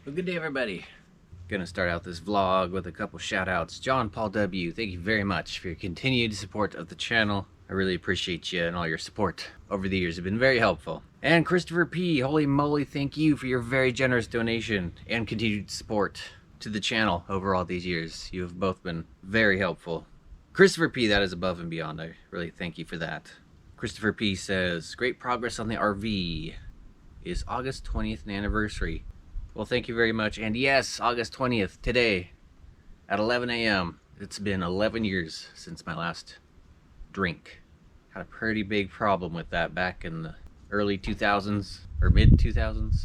Well, good day, everybody. Gonna start out this vlog with a couple shout outs. John Paul W., thank you very much for your continued support of the channel. I really appreciate you and all your support over the years. It's been very helpful. And Christopher P., holy moly, thank you for your very generous donation and continued support to the channel over all these years. You have both been very helpful. Christopher P., that is above and beyond. I really thank you for that. Christopher P. says, great progress on the RV. Is August 20th an anniversary? Well, thank you very much. And yes, August 20th, today, at 11 a.m. It's been 11 years since my last drink. Had a pretty big problem with that back in the early 2000s, or mid 2000s.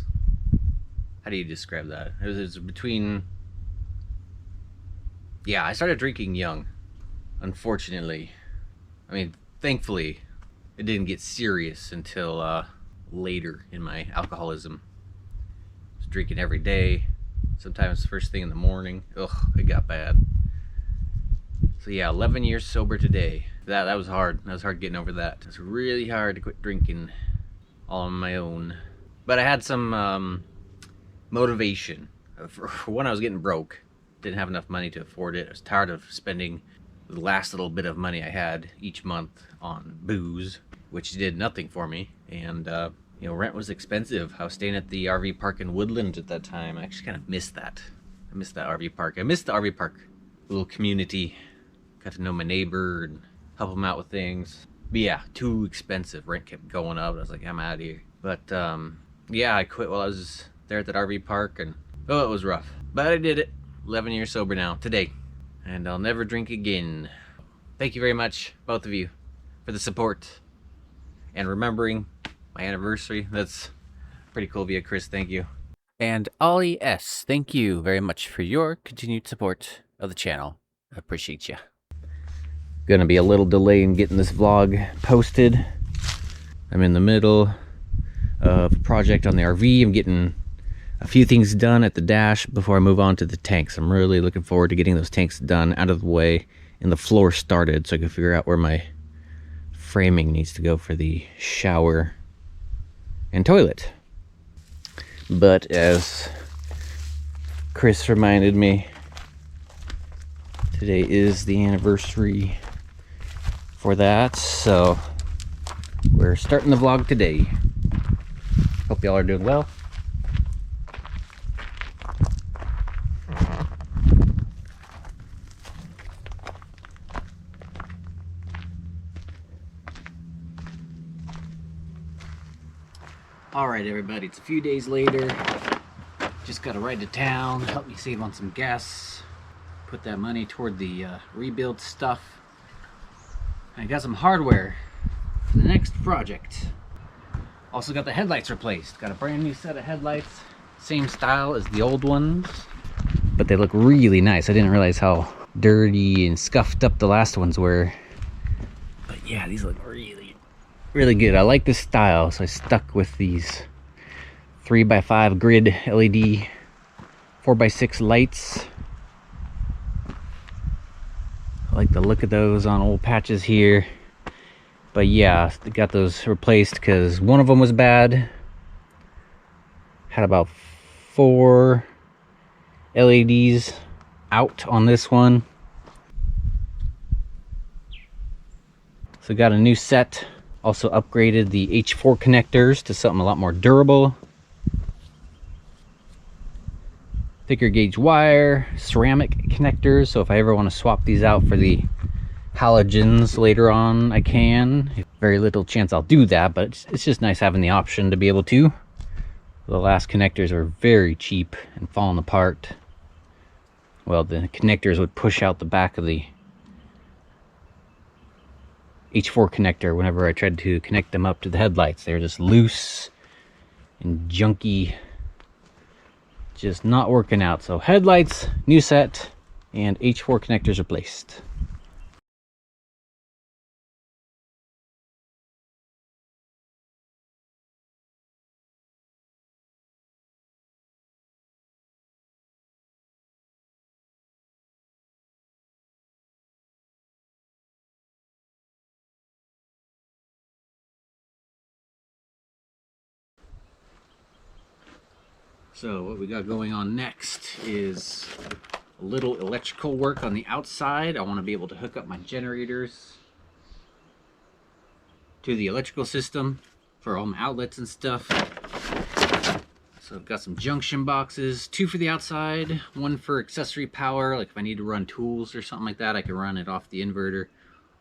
How do you describe that? It was between... Yeah, I started drinking young, unfortunately. I mean, thankfully, it didn't get serious until later in my alcoholism. Drinking every day, sometimes first thing in the morning. Ugh, it got bad. So yeah, 11 years sober today. That was hard. That was hard getting over that. It's really hard to quit drinking all on my own. But I had some motivation. For when I was getting broke, didn't have enough money to afford it. I was tired of spending the last little bit of money I had each month on booze, which did nothing for me. And you know, rent was expensive. I was staying at the RV park in Woodland at that time. I actually kind of missed that. I missed that RV park. I missed the RV park little community. Got to know my neighbor and help him out with things. But yeah, too expensive. Rent kept going up. I was like, I'm out of here. But yeah, I quit while I was there at that RV park, and oh, it was rough. But I did it. 11 years sober now, today. And I'll never drink again. Thank you very much, both of you, for the support and remembering my anniversary. That's pretty cool of you, Chris. Thank you. And Ollie S., thank you very much for your continued support of the channel. I appreciate you. Gonna be a little delay in getting this vlog posted. I'm in the middle of a project on the RV. I'm getting a few things done at the dash before I move on to the tanks. I'm really looking forward to getting those tanks done, out of the way, and the floor started, so I can figure out where my framing needs to go for the shower and toilet. But as Chris reminded me, today is the anniversary for that, so we're starting the vlog today. Hope y'all are doing well. Alright everybody, it's a few days later. Just got to ride to town, help me save on some gas, put that money toward the rebuild stuff. I got some hardware for the next project. Also got the headlights replaced. Got a brand new set of headlights, same style as the old ones, but they look really nice. I didn't realize how dirty and scuffed up the last ones were. But yeah, these look really good. I like this style, so I stuck with these 3x5 grid LED 4x6 lights. I like the look of those on old patches here. But yeah, I got those replaced because one of them was bad. Had about 4 LEDs out on this one. So got a new set. Also upgraded the H4 connectors to something a lot more durable. Thicker gauge wire, ceramic connectors, so if I ever want to swap these out for the halogens later on, I can. Very little chance I'll do that, but it's just nice having the option to be able to. The last connectors are very cheap and falling apart. Well, the connectors would push out the back of the H4 connector whenever I tried to connect them up to the headlights. They're just loose and junky, just not working out. So headlights, new set, and H4 connectors replaced. So what we got going on next is a little electrical work on the outside. I want to be able to hook up my generators to the electrical system for all my outlets and stuff. So I've got some junction boxes, 2 for the outside, 1 for accessory power, like if I need to run tools or something like that, I can run it off the inverter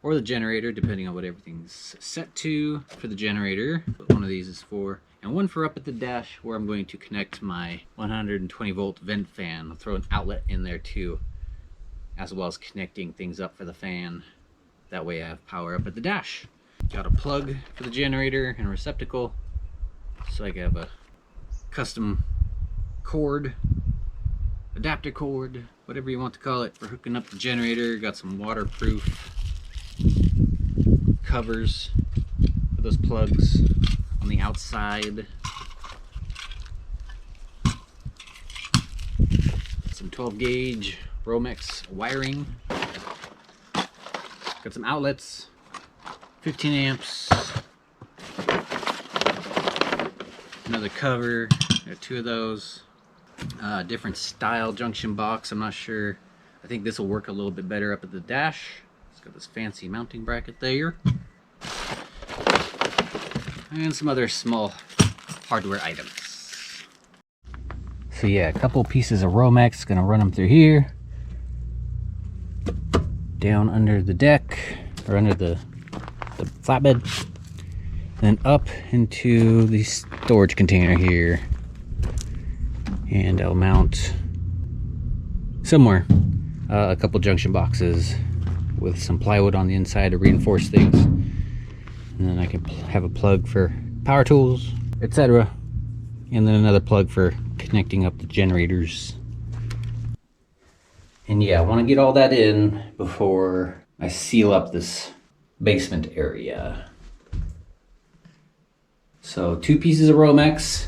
or the generator, depending on what everything's set to for the generator. But one of these is for, and 1 for up at the dash where I'm going to connect my 120 volt vent fan. I'll throw an outlet in there too, as well as connecting things up for the fan. That way I have power up at the dash. Got a plug for the generator and a receptacle, so I can have a custom cord, adapter cord, whatever you want to call it, for hooking up the generator. Got some waterproof covers for those plugs on the outside. Some 12 gauge Romex wiring. Got some outlets, 15 amps, another cover, got 2 of those, different style junction box, I'm not sure. I think this will work a little bit better up at the dash. It's got this fancy mounting bracket there. And some other small hardware items. So yeah, a couple pieces of Romex, gonna run them through here, down under the deck, or under the flatbed, then up into the storage container here, and I'll mount somewhere a couple junction boxes with some plywood on the inside to reinforce things, and then I can have a plug for power tools, etc., and then another plug for connecting up the generators. And yeah, I want to get all that in before I seal up this basement area. So 2 pieces of Romex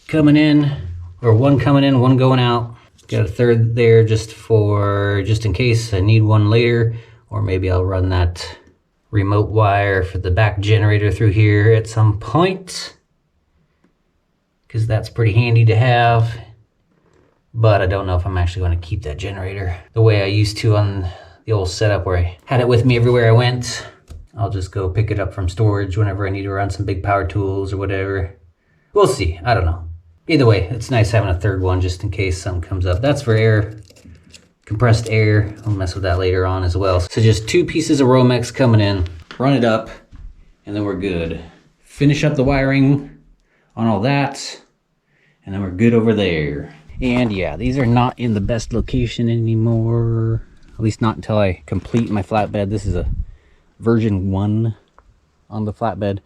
coming in, or 1 coming in, 1 going out. Got a third there just in case I need one later, or maybe I'll run that remote wire for the back generator through here at some point, because that's pretty handy to have. But I don't know if I'm actually going to keep that generator the way I used to on the old setup where I had it with me everywhere I went. I'll just go pick it up from storage whenever I need to run some big power tools or whatever. We'll see, I don't know. Either way, it's nice having a third one just in case something comes up. That's for air, compressed air. I'll mess with that later on as well. So just 2 pieces of Romex coming in, run it up, and then we're good. Finish up the wiring on all that, and then we're good over there. And yeah, these are not in the best location anymore. At least not until I complete my flatbed. This is a version 1 on the flatbed.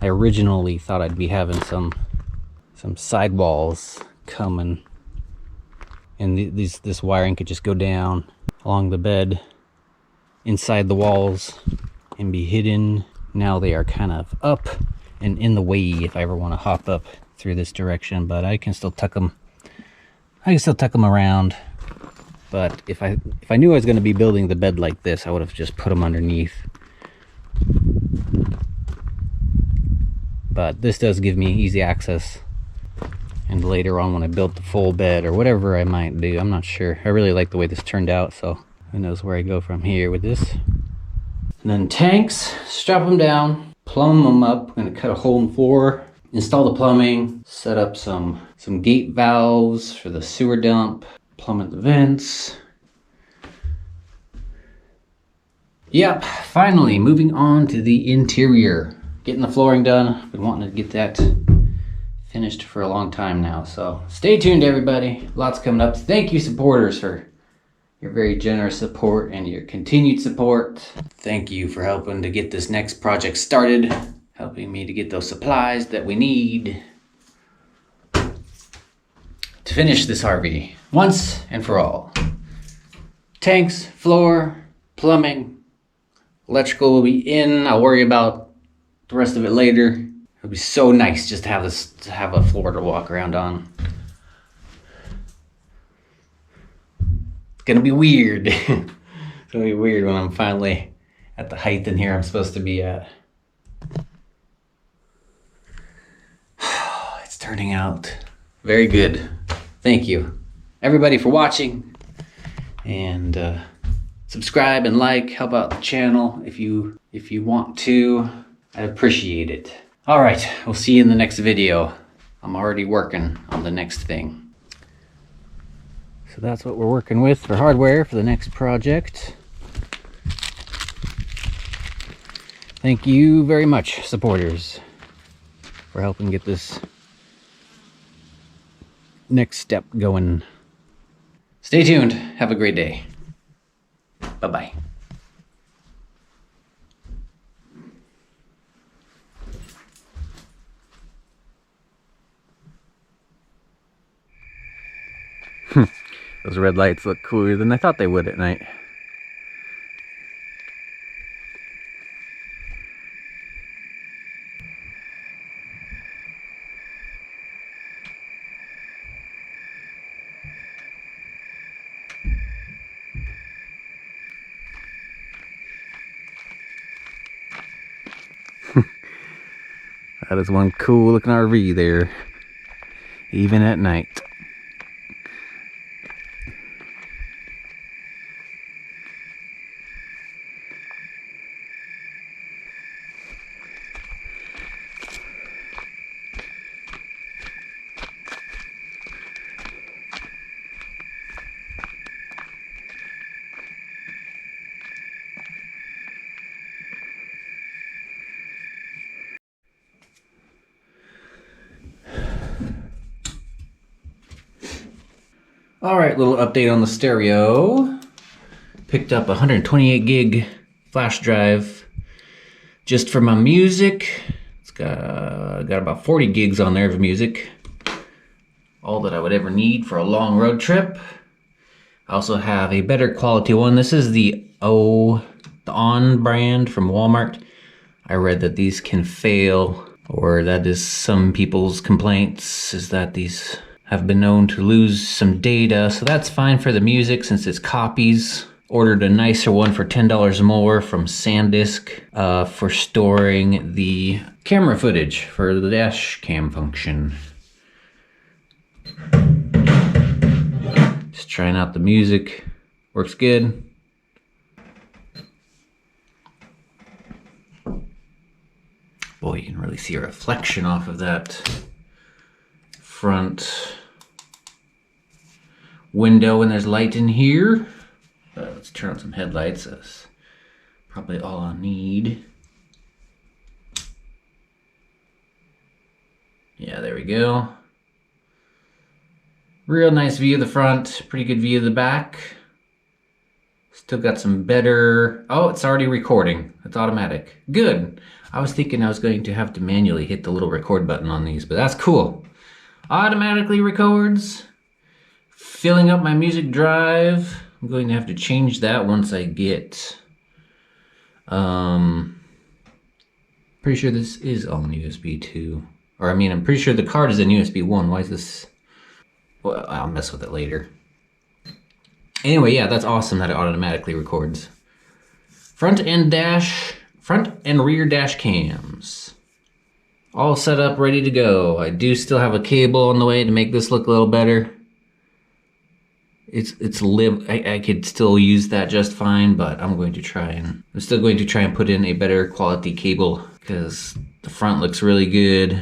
I originally thought I'd be having some sidewalls coming, and this wiring could just go down along the bed inside the walls and be hidden. Now they are kind of up and in the way if I ever want to hop up through this direction, but I can still tuck them. I can still tuck them around. But if I knew I was going to be building the bed like this, I would have just put them underneath. But this does give me easy access, and later on when I build the full bed or whatever I might do, I'm not sure. I really like the way this turned out, so who knows where I go from here with this. And then tanks, strap them down, plumb them up. I'm going to cut a hole in the floor, install the plumbing, set up some gate valves for the sewer dump, plummet the vents. Yep, finally moving on to the interior. Getting the flooring done. I've been wanting to get that finished for a long time now, so stay tuned everybody. Lots coming up. Thank you supporters for your very generous support and your continued support. Thank you for helping to get this next project started, helping me to get those supplies that we need to finish this RV once and for all. Tanks, floor, plumbing, electrical will be in. I'll worry about the rest of it later. It'll be so nice just to have a floor to walk around on. It's gonna be weird. It's gonna be weird when I'm finally at the height in here I'm supposed to be at. It's turning out Very good. Thank you, everybody, for watching. And subscribe and like, help out the channel if you want to. I'd appreciate it. All right, we'll see you in the next video. I'm already working on the next thing. So that's what we're working with for hardware for the next project. Thank you very much, supporters, for helping get this next step going. Stay tuned. Have a great day. Bye-bye. Those red lights look cooler than I thought they would at night. That is one cool looking RV there, even at night. Alright, little update on the stereo. Picked up a 128 gig flash drive just for my music. It's got about 40 gigs on there of music. All that I would ever need for a long road trip. I also have a better quality one. This is the On brand from Walmart. I read that these can fail, or that is some people's complaints, is that these have been known to lose some data, so that's fine for the music since it's copies. Ordered a nicer one for $10 more from SanDisk for storing the camera footage for the dash cam function. Just trying out the music. Works good. Boy, you can really see a reflection off of that front window when there's light in here. Let's turn on some headlights. That's probably all I need. Yeah, there we go. Real nice view of the front, pretty good view of the back. Still got some better... Oh, it's already recording. It's automatic. Good. I was thinking I was going to have to manually hit the little record button on these, but that's cool. Automatically records. Filling up my music drive. I'm going to have to change that once I get... pretty sure this is all in USB 2. Or I mean, I'm pretty sure the card is in USB 1. Why is this... Well, I'll mess with it later. Anyway, yeah, that's awesome that it automatically records. Front and rear dash cams. All set up, ready to go. I do still have a cable on the way to make this look a little better. I could still use that just fine, but I'm still going to try and put in a better quality cable because the front looks really good.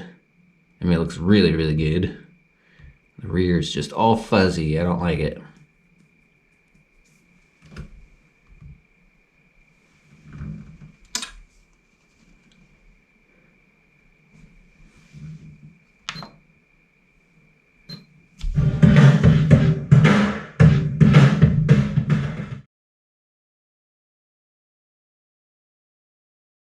I mean, it looks really, really good. The rear is just all fuzzy. I don't like it.